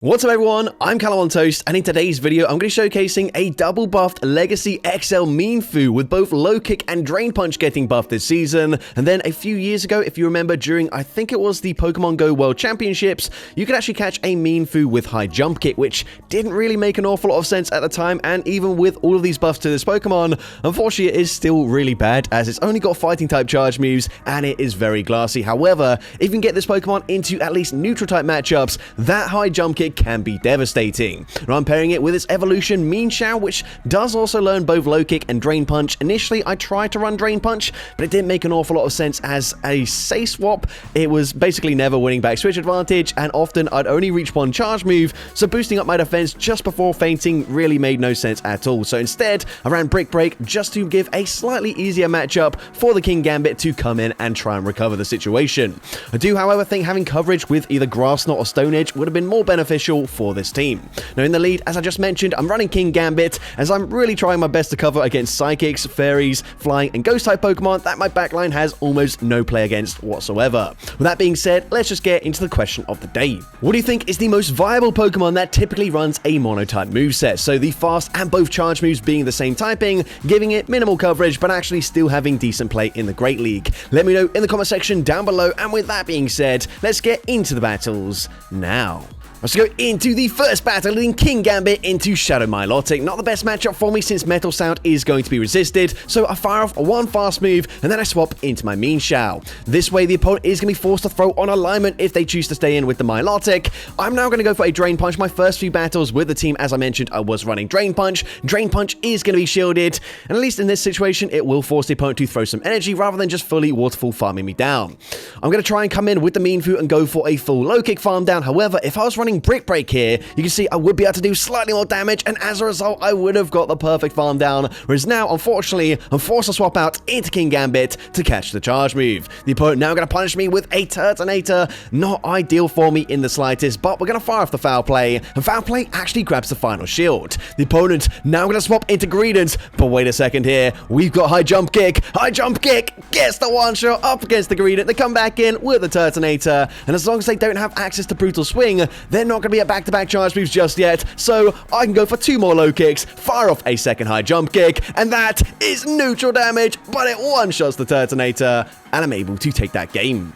What's up everyone, I'm CallumOnToast, and in today's video I'm going to be showcasing a double buffed Legacy XL Mienfoo with both low kick and drain punch getting buffed this season. And then a few years ago, if you remember, during I think it was the Pokemon Go World Championships, you could actually catch a Mienfoo with high jump kick, which didn't really make an awful lot of sense at the time, and even with all of these buffs to this Pokemon, unfortunately it is still really bad as it's only got fighting type charge moves and it is very glassy. However, if you can get this Pokemon into at least neutral type matchups, that high jump kick can be devastating. And I'm pairing it with its evolution Mienfoo, which does also learn both low kick and drain punch. Initially I tried to run drain punch, but it didn't make an awful lot of sense as a say swap. It was basically never winning back switch advantage, and often I'd only reach one charge move, so boosting up my defense just before fainting really made no sense at all. So instead I ran Brick Break just to give a slightly easier matchup for the Kingambit to come in and try and recover the situation. I do however think having coverage with either Grass Knot or Stone Edge would have been more beneficial for this team. Now in the lead, as I just mentioned, I'm running Kingambit as I'm really trying my best to cover against Psychics, Fairies, Flying, and Ghost type Pokemon that my backline has almost no play against whatsoever. With that being said, let's just get into the question of the day. What do you think is the most viable Pokemon that typically runs a mono-type moveset? So the fast and both charge moves being the same typing, giving it minimal coverage, but actually still having decent play in the Great League. Let me know in the comment section down below, and with that being said, let's get into the battles now. Let's go into the first battle, leading Kingambit into Shadow Milotic. Not the best matchup for me since Metal Sound is going to be resisted, so I fire off one fast move and then I swap into my Mienfoo. This way the opponent is going to be forced to throw on alignment if they choose to stay in with the Milotic. I'm now going to go for a Drain Punch. My first few battles with the team, as I mentioned, I was running Drain Punch. Drain Punch is going to be shielded, and at least in this situation it will force the opponent to throw some energy rather than just fully waterfall farming me down. I'm going to try and come in with the Mienfoo and go for a full low kick farm down. However, if I was running Brick Break here, you can see I would be able to do slightly more damage, and as a result I would have got the perfect farm down, whereas now unfortunately I'm forced to swap out into Kingambit to catch the charge move. The opponent now going to punish me with a Turtonator. Not ideal for me in the slightest, but we're going to fire off the Foul Play, and Foul Play actually grabs the final shield. The opponent now going to swap into Greedent, but wait a second here, we've got High Jump Kick. High Jump Kick gets the one shot up against the Greedent. They come back in with the Turtonator, and as long as they don't have access to Brutal Swing, they're not going to be at back-to-back charge moves just yet, so I can go for two more low kicks, fire off a second high jump kick, and that is neutral damage, but it one-shots the Turtonator, and I'm able to take that game.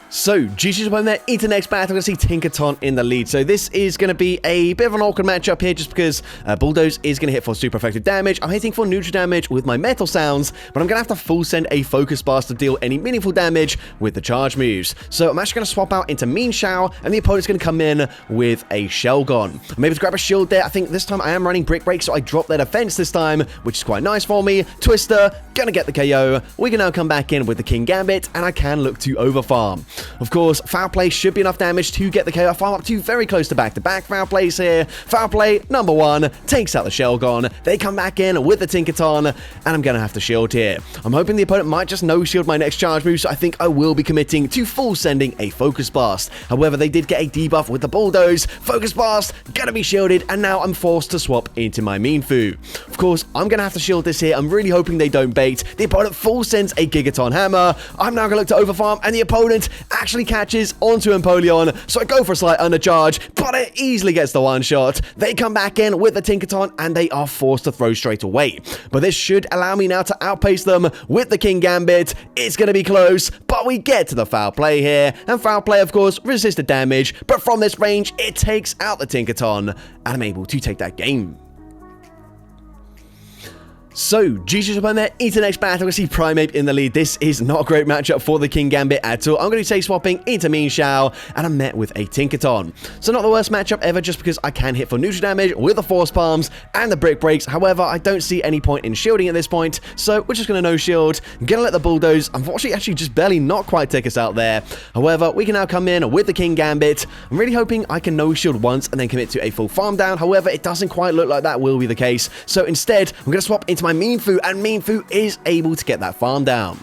So, GG's opponent there into next battle. We're going to see Tinkaton in the lead. So this is going to be a bit of an awkward matchup here just because Bulldoze is going to hit for super effective damage. I'm hitting for neutral damage with my Metal Sounds, but I'm going to have to full send a Focus Blast to deal any meaningful damage with the charge moves. So I'm actually going to swap out into Mienfoo, and the opponent's going to come in with a Shelgon. I'm able to grab a shield there. I think this time I am running Brick Break, so I drop their defense this time, which is quite nice for me. Twister, going to get the KO. We can now come back in with the Kingambit, and I can look to overfarm. Of course, Foul Play should be enough damage to get the KO. I farm up to very close to back-to-back Foul Plays here. Foul Play number one takes out the Shelgon. They come back in with the Tinkaton, and I'm going to have to shield here. I'm hoping the opponent might just no-shield my next charge move, so I think I will be committing to full sending a Focus Blast. However, they did get a debuff with the Bulldoze. Focus Blast, going to be shielded, and now I'm forced to swap into my Mienfoo. Of course, I'm going to have to shield this here. I'm really hoping they don't bait. The opponent full sends a Gigaton Hammer. I'm now going to look to overfarm, and the opponent actually catches onto Empoleon, so I go for a slight undercharge, but it easily gets the one shot. They come back in with the Tinkaton, and they are forced to throw straight away. But this should allow me now to outpace them with the Kingambit. It's going to be close, but we get to the Foul Play here, and Foul Play, of course, resisted damage, but from this range, it takes out the Tinkaton, and I'm able to take that game. So, GG's opponent there into the next battle. We see Primeape in the lead. This is not a great matchup for the Kingambit at all. I'm going to say swapping into Mienfoo, and I'm met with a Tinkaton. So not the worst matchup ever, just because I can hit for neutral damage with the Force Palms and the Brick Breaks. However, I don't see any point in shielding at this point, so we're just going to no-shield. Going to let the Bulldoze, unfortunately, actually just barely not quite take us out there. However, we can now come in with the Kingambit. I'm really hoping I can no-shield once and then commit to a full farm down. However, it doesn't quite look like that will be the case. So instead, I'm going to swap into my Mienfoo, and Mienfoo is able to get that farm down.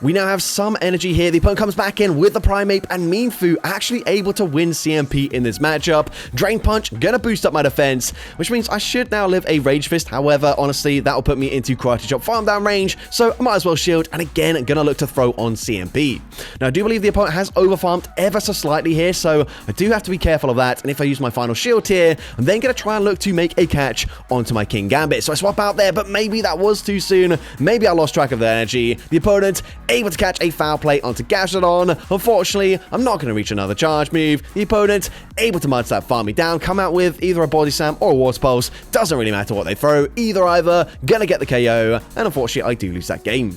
We now have some energy here. The opponent comes back in with the Primeape, and Mienfoo actually able to win CMP in this matchup. Drain Punch, gonna boost up my defense, which means I should now live a Rage Fist. However, honestly, that will put me into Karate Chop farm down range, so I might as well shield, and again, gonna look to throw on CMP. Now, I do believe the opponent has overfarmed ever so slightly here, so I do have to be careful of that, and if I use my final shield here, I'm then gonna try and look to make a catch onto my King Gambit. So I swap out there, but maybe that was too soon. Maybe I lost track of the energy. The opponent able to catch a foul play onto Gastrodon. Unfortunately, I'm not going to reach another charge move. The opponent able to Mud Slap farm me down, come out with either a Body Slam or a Water Pulse. Doesn't really matter what they throw. Either. Gonna get the KO, and unfortunately, I do lose that game.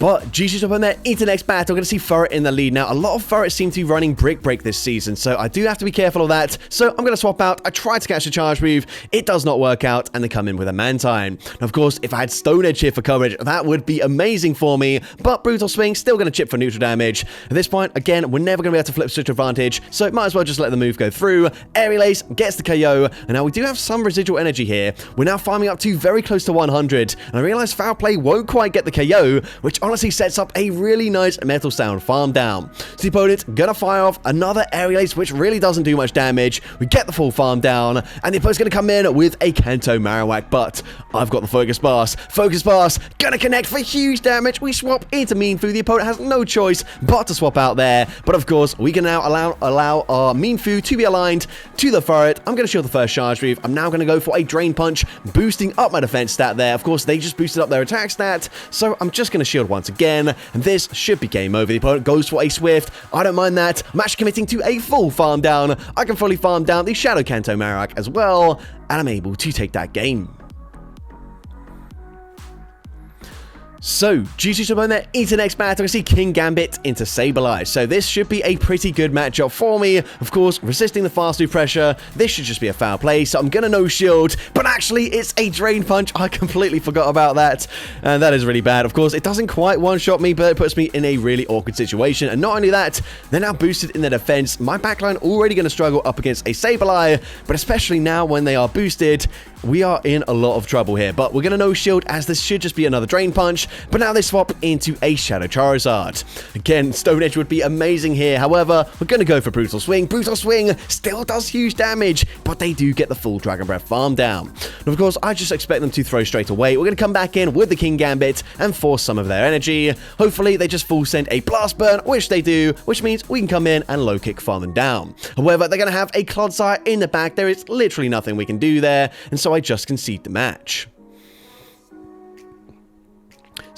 But GG's up on there into the next battle. We're going to see Furret in the lead now. A lot of Furrets seem to be running Brick Break this season, so I do have to be careful of that. So I'm going to swap out. I tried to catch a charge move. It does not work out, and they come in with a Mantine. Now, of course, if I had Stone Edge here for coverage, that would be amazing for me, but Brutal Swing still going to chip for neutral damage. At this point, again, we're never going to be able to flip switch advantage, so might as well just let the move go through. Aerial Ace gets the KO, and now we do have some residual energy here. We're now farming up to very close to 100, and I realize Foul Play won't quite get the KO, which honestly sets up a really nice Metal Sound farm down. So the opponent gonna fire off another Aerial Ace, which really doesn't do much damage. We get the full farm down, and the opponent's gonna come in with a Kanto Marowak, but I've got the Focus Blast. Focus Blast gonna connect for huge damage. We swap into Mienfoo. The opponent has no choice but to swap out there, but of course, we can now allow our Mienfoo to be aligned to the Furret. I'm gonna shield the first charge move. I'm now gonna go for a Drain Punch, boosting up my defense stat there. Of course, they just boosted up their attack stat, so I'm just gonna shield once again, and this should be game over. The opponent goes for a Swift. I don't mind that. I'm actually committing to a full farm down. I can fully farm down the Shadow Kanto Marowak as well, and I'm able to take that game. So, GG's up on there into the next battle. I see King Gambit into Sableye. So this should be a pretty good matchup for me. Of course, resisting the fast move pressure. This should just be a foul play, so I'm gonna no shield. But actually, it's a Drain Punch. I completely forgot about that. And that is really bad. Of course, it doesn't quite one-shot me, but it puts me in a really awkward situation. And not only that, they're now boosted in their defense. My backline already gonna struggle up against a Sableye, but especially now when they are boosted, we are in a lot of trouble here. But we're gonna no shield, as this should just be another Drain Punch. But now they swap into a Shadow Charizard. Again, Stone Edge would be amazing here. However, we're going to go for Brutal Swing. Brutal Swing still does huge damage, but they do get the full Dragon Breath farm down. And of course, I just expect them to throw straight away. We're going to come back in with the King Gambit and force some of their energy. Hopefully, they just full send a Blast Burn, which they do, which means we can come in and low kick farm them down. However, they're going to have a Clodsire in the back. There is literally nothing we can do there, and so I just concede the match.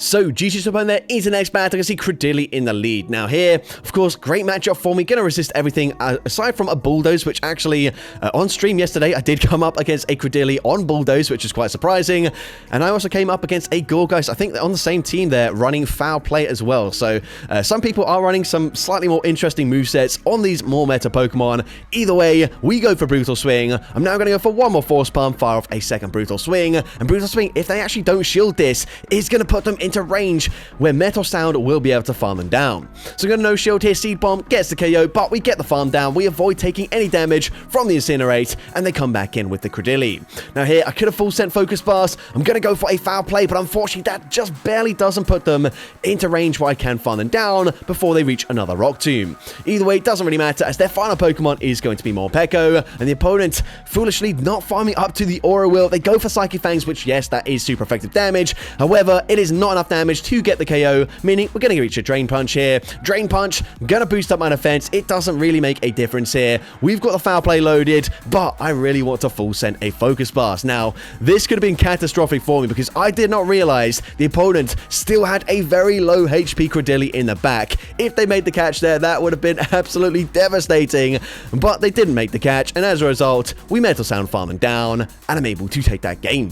So, GG's up on there into the next battle. I can see Credilli in the lead. Now here, of course, great matchup for me. Gonna resist everything, aside from a Bulldoze, which actually, on stream yesterday, I did come up against a Credilli on Bulldoze, which is quite surprising. And I also came up against a Gorgeist. I think they're on the same team there, running Foul Play as well. So, some people are running some slightly more interesting movesets on these more meta Pokemon. Either way, we go for Brutal Swing. I'm now gonna go for one more Force Palm, fire off a second Brutal Swing. And Brutal Swing, if they actually don't shield this, is gonna put them into range where Metal Sound will be able to farm them down. So I'm going to no shield here. Seed Bomb gets the KO, but we get the farm down. We avoid taking any damage from the Incinerate, and they come back in with the Credilli. Now here, I could have full sent Focus Blast. I'm going to go for a Foul Play, but unfortunately that just barely doesn't put them into range where I can farm them down before they reach another Rock Tomb. Either way, it doesn't really matter, as their final Pokemon is going to be Morpeko, and the opponent foolishly not farming up to the Aura Wheel. They go for Psychic Fangs, which yes, that is super effective damage. However, it is not enough damage to get the KO, meaning we're going to reach a Drain Punch here. Drain Punch, gonna boost up my defense. It doesn't really make a difference here. We've got the Foul Play loaded, but I really want to full send a Focus Blast. Now, this could have been catastrophic for me because I did not realize the opponent still had a very low HP Credilli in the back. If they made the catch there, that would have been absolutely devastating, but they didn't make the catch, and as a result, we Metal Sound farming down, and I'm able to take that game.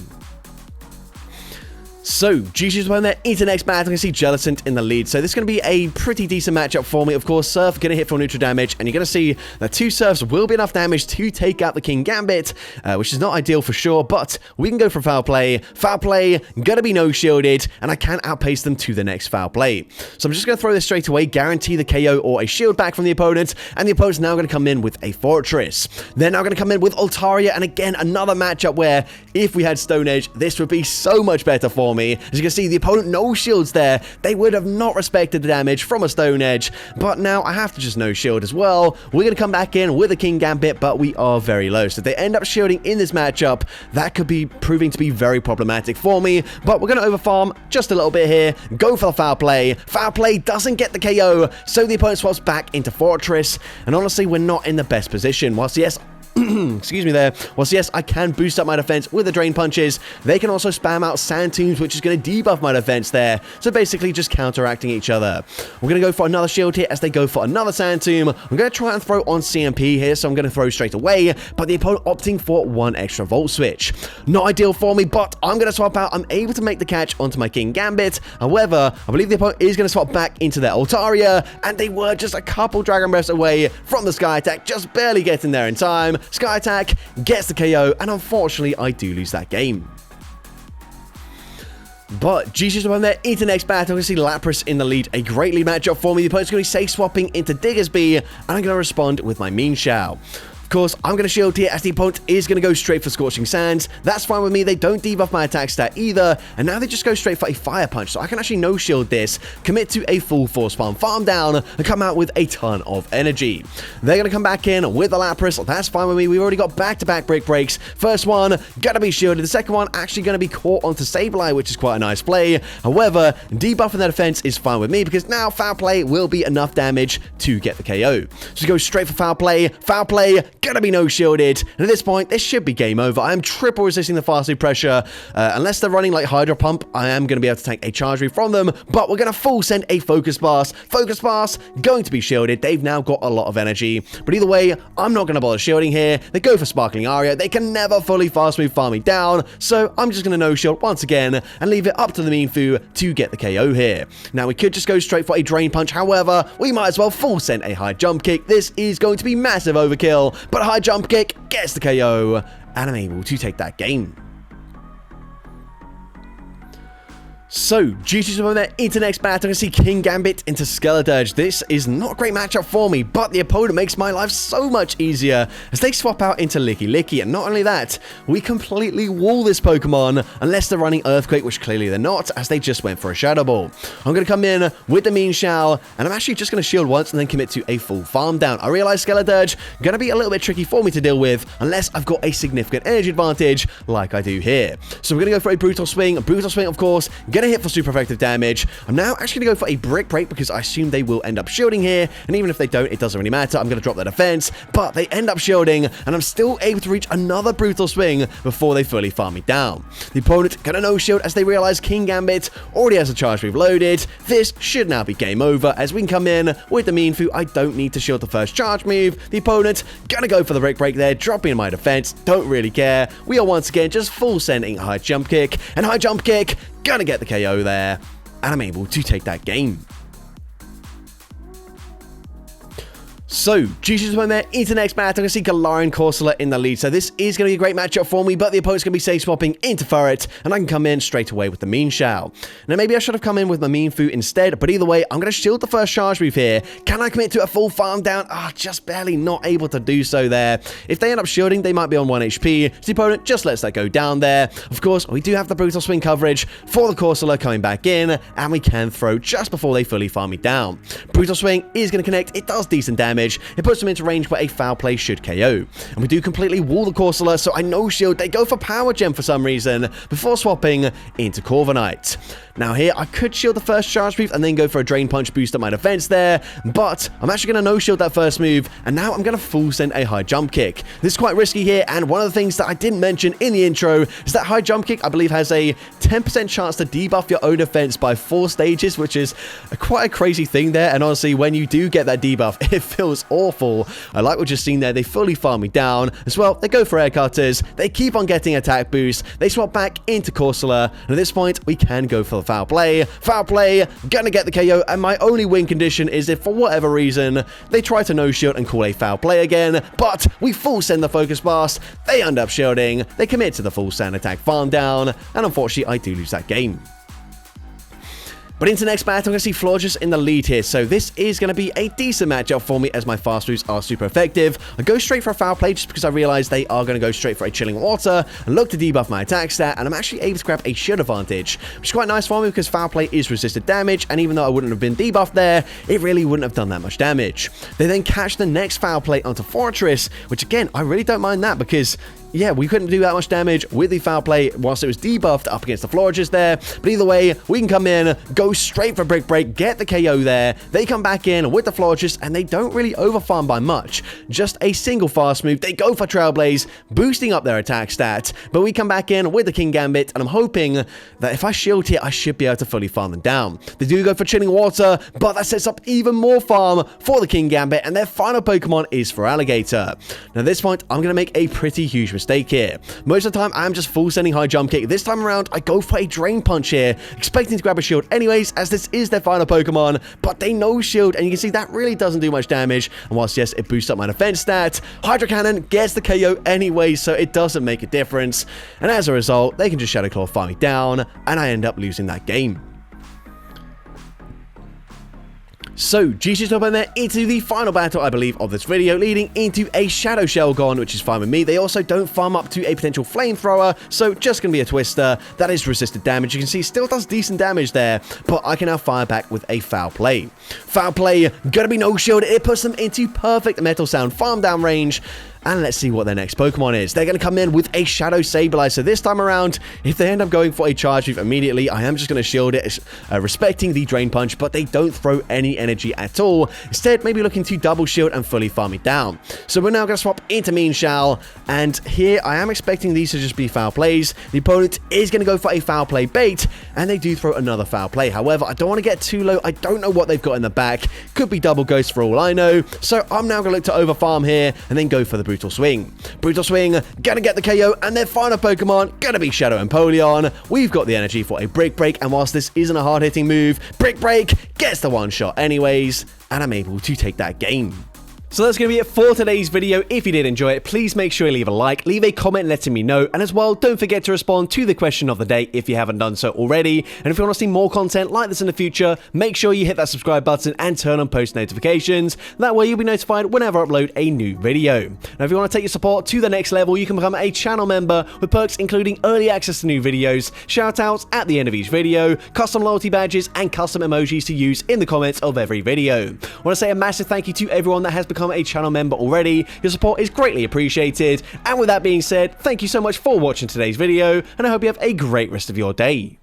So, GG's won there into the next battle. I can see Jellicent in the lead. So, this is going to be a pretty decent matchup for me. Of course, Surf going to hit for neutral damage. And you're going to see that 2 Surfs will be enough damage to take out the King Gambit, which is not ideal for sure. But we can go for Foul Play. Foul Play, going to be no shielded. And I can outpace them to the next Foul Play. So, I'm just going to throw this straight away. Guarantee the KO or a shield back from the opponent. And the opponent's now going to come in with a Fortress. They're now going to come in with Altaria. And again, another matchup where if we had Stone Edge, this would be so much better for me. me. As you can see, the opponent no shields there. They would have not respected the damage from a Stone Edge, but now I have to just no shield as well. We're going to come back in with a King Gambit, but we are very low. So if they end up shielding in this matchup, that could be proving to be very problematic for me, but we're going to overfarm just a little bit here, go for the foul play. Foul play doesn't get the KO, so the opponent swaps back into Fortress, and honestly, we're not in the best position. Whilst yes, excuse me there. Whilst yes, I can boost up my defense with the Drain Punches, they can also spam out Sand Tombs, which is going to debuff my defense there. So basically just counteracting each other. We're going to go for another shield here as they go for another Sand Tomb. I'm going to try and throw on CMP here, so I'm going to throw straight away, but the opponent opting for one extra Volt Switch. Not ideal for me, but I'm going to swap out. I'm able to make the catch onto my King Gambit. However, I believe the opponent is going to swap back into their Altaria, and they were just a couple Dragon Breaths away from the Sky Attack, just barely getting there in time. Sky Attack gets the KO, and unfortunately, I do lose that game. But GG's upon there into next battle. We see Lapras in the lead. A great lead matchup for me. The opponent's going to be safe swapping into Diggersby, and I'm going to respond with my Mienfoo. Of course, I'm going to shield here as the opponent is going to go straight for Scorching Sands. That's fine with me. They don't debuff my attack stat either. And now they just go straight for a Fire Punch. So I can actually no-shield this, commit to a full force farm down, and come out with a ton of energy. They're going to come back in with the Lapras. That's fine with me. We've already got back-to-back Brick Breaks. First one, going to be shielded. The second one actually going to be caught onto Sableye, which is quite a nice play. However, debuffing their defense is fine with me because now Foul Play will be enough damage to get the KO. So go straight for Foul Play. Foul Play, gonna be no shielded, and at this point this should be game over. I am triple resisting the fast food pressure. Unless they're running like Hydro Pump, I am going to be able to tank a charge move from them, but we're going to full send a Focus Blast. Focus Blast going to be shielded. They've now got a lot of energy, but either way, I'm not going to bother shielding here. They go for Sparkling Aria. They can never fully fast move farm me down, so I'm just going to no shield once again and leave it up to the Mienfoo to get the KO here. Now we could just go straight for a Drain Punch. However, we might as well full send a High Jump Kick. This is going to be massive overkill, but High Jump Kick gets the KO, and I'm able to take that game. So, GG's over there into next battle. I see King Gambit into Skeledirge. This is not a great matchup for me, but the opponent makes my life so much easier as they swap out into Licky Licky. And not only that, we completely wall this Pokemon unless they're running Earthquake, which clearly they're not, as they just went for a Shadow Ball. I'm going to come in with the Mienfoo, and I'm actually just going to shield once and then commit to a full farm down. I realize Skeledirge going to be a little bit tricky for me to deal with unless I've got a significant energy advantage like I do here. So we're going to go for a Brutal Swing. A Brutal Swing, of course, going to hit for super effective damage. I'm now actually going to go for a Brick Break because I assume they will end up shielding here, and even if they don't, it doesn't really matter. I'm going to drop their defense, but they end up shielding, and I'm still able to reach another Brutal Swing before they fully farm me down. The opponent going to no shield as they realize King Gambit already has a charge move loaded. This should now be game over as we can come in with the Mienfoo. I don't need to shield the first charge move. The opponent going to go for the Brick Break there, dropping in my defense. Don't really care. We are once again just full sending a High Jump Kick, and High Jump Kick gonna get the KO there, and I'm able to take that game. So, GG's when they're into next match. I'm going to see Galarian Corsola in the lead. So this is going to be a great matchup for me, but the opponent's going to be safe swapping into Ferret, and I can come in straight away with the Mienfoo. Now, maybe I should have come in with my Mienfoo instead, but either way, I'm going to shield the first charge move here. Can I commit to a full farm down? Just barely not able to do so there. If they end up shielding, they might be on 1 HP. So the opponent just lets that go down there. Of course, we do have the Brutal Swing coverage for the Corsola coming back in, and we can throw just before they fully farm me down. Brutal Swing is going to connect. It does decent damage. It puts them into range where a foul play should KO. And we do completely wall the Corsola, so I no shield. They go for Power Gem for some reason before swapping into Corviknight. Now here, I could shield the first charge move and then go for a Drain Punch boost up my defense there, but I'm actually going to no shield that first move, and now I'm going to full send a High Jump Kick. This is quite risky here, and one of the things that I didn't mention in the intro is that High Jump Kick, I believe, has a 10% chance to debuff your own defense by 4 stages, which is quite a crazy thing there, and honestly, when you do get that debuff, it feels awful. I like what you're seeing there. They fully farm me down. As well, they go for Air Cutters. They keep on getting attack boost. They swap back into Corsola, and at this point, we can go for the Foul Play. Foul Play, gonna get the KO, and my only win condition is if, for whatever reason, they try to no-shield and call a Foul Play again, but we full send the Focus Blast. They end up shielding. They commit to the full sand attack farm down, and unfortunately, I do lose that game. But into the next battle, I'm going to see Florges in the lead here, so this is going to be a decent matchup for me as my fast moves are super effective. I go straight for a foul play just because I realize they are going to go straight for a chilling water and look to debuff my attack stat, and I'm actually able to grab a shield advantage, which is quite nice for me because foul play is resisted damage, and even though I wouldn't have been debuffed there, it really wouldn't have done that much damage. They then catch the next foul play onto Fortress, which again, I really don't mind that because yeah, we couldn't do that much damage with the foul play whilst it was debuffed up against the Florges there. But either way, we can come in, go straight for Brick Break, get the KO there. They come back in with the Florges, and they don't really overfarm by much. Just a single fast move. They go for Trailblaze, boosting up their attack stat. But we come back in with the King Gambit, and I'm hoping that if I shield here, I should be able to fully farm them down. They do go for Chilling Water, but that sets up even more farm for the King Gambit, and their final Pokemon is for Alligator. Now at this point, I'm going to make a pretty huge mistake here. Most of the time, I'm just full sending high jump kick. This time around, I go for a Drain Punch here, expecting to grab a shield anyways, as this is their final Pokemon, but they no shield, and you can see that really doesn't do much damage, and whilst yes, it boosts up my defense stat, Hydro Cannon gets the KO anyway, so it doesn't make a difference, and as a result, they can just Shadow Claw farm me down, and I end up losing that game. So, GG's up in there into the final battle, I believe, of this video, leading into a Shadow Shelgon, which is fine with me. They also don't farm up to a potential Flamethrower, so just going to be a Twister. That is resisted damage. You can see still does decent damage there, but I can now fire back with a Foul Play. Foul Play, gonna be no shield. It puts them into perfect Metal Sound farm down range. And let's see what their next Pokemon is. They're going to come in with a Shadow Sableye. So this time around, if they end up going for a charge move immediately, I am just going to shield it, respecting the Drain Punch, but they don't throw any energy at all. Instead, maybe looking to double shield and fully farm it down. So we're now going to swap into Mienfoo, and here I am expecting these to just be foul plays. The opponent is going to go for a foul play bait, and they do throw another foul play. However, I don't want to get too low. I don't know what they've got in the back. Could be double ghost for all I know. So I'm now going to look to over farm here and then go for the Brutal Swing. Brutal Swing, gonna get the KO, and their final Pokemon, gonna be Shadow Empoleon. We've got the energy for a Brick Break, and whilst this isn't a hard-hitting move, Brick Break gets the one shot anyways, and I'm able to take that game. So that's going to be it for today's video. If you did enjoy it, please make sure you leave a like, leave a comment letting me know, and as well, don't forget to respond to the question of the day if you haven't done so already. And if you want to see more content like this in the future, make sure you hit that subscribe button and turn on post notifications. That way you'll be notified whenever I upload a new video. Now if you want to take your support to the next level, you can become a channel member with perks including early access to new videos, shoutouts at the end of each video, custom loyalty badges, and custom emojis to use in the comments of every video. I want to say a massive thank you to everyone that has become a channel member already. Your support is greatly appreciated. And with that being said, thank you so much for watching today's video, and I hope you have a great rest of your day.